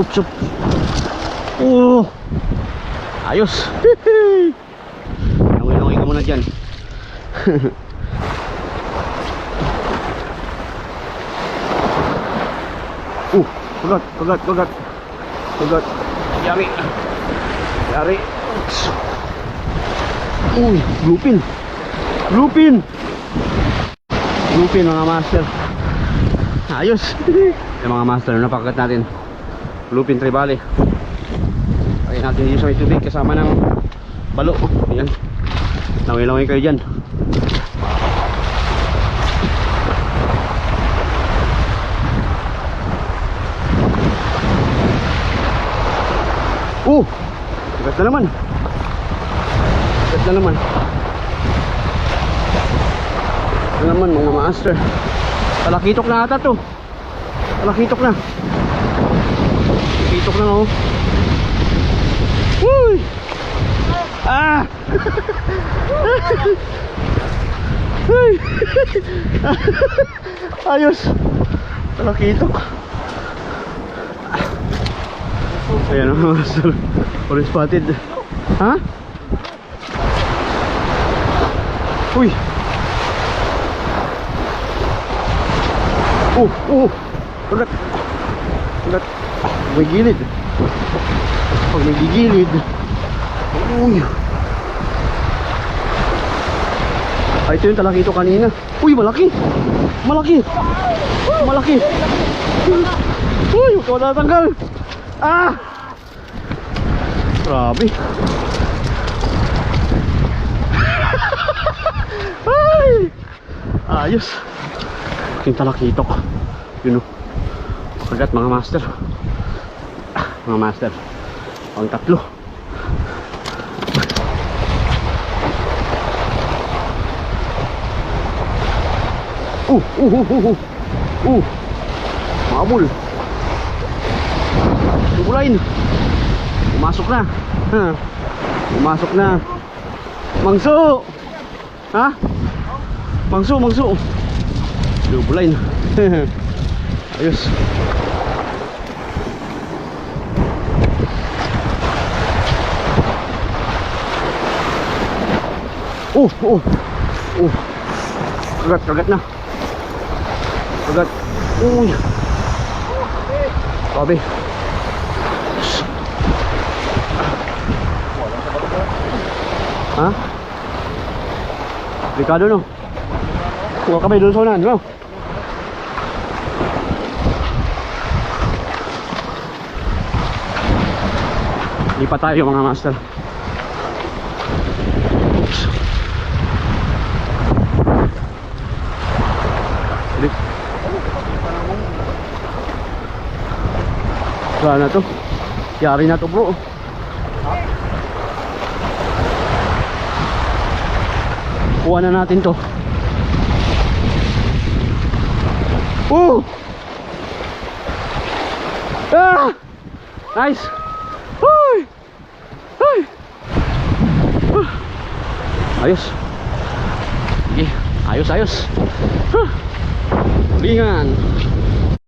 Ups, up. Ayos. Nawin-nawin ka muna dyan. Kagat. Yari. Uy, lupin mga master. Ayos. Yung mga master, napakagat natin lupin tribali. Lagay natin dito sa may tubig kasama ng balo. Ayan, laway-laway kayo dyan. Kagat na naman mga master. Talakitok na ata to. Talakitok na oh. Uy! Ayos. Talakitok. Ayan mga master. Orange spotted. Ha? Uy! Kagat. May gilid. Pag may gigilid. Uy! Ay, ito yung talakito kanina. Uy, malaki. Uy, huwag ka matatanggal. Grabe. Ay! Ayos. Aking talakitok. Yun o. Kagat mga master. Ang tatlo. Mabul. Tubulain. Pumasok na. Mangso. Ha? Mangso. Tubulain. Ayos. Kagat na. Uy. Grabe. Ha? Delikado no? Huwag kami doon sa unan, no? Lipat tayo mga master. Oops. Wala na to. Yari na to bro. Kuha na natin to. Nice. Ayos. Sige, ayos. Lingan.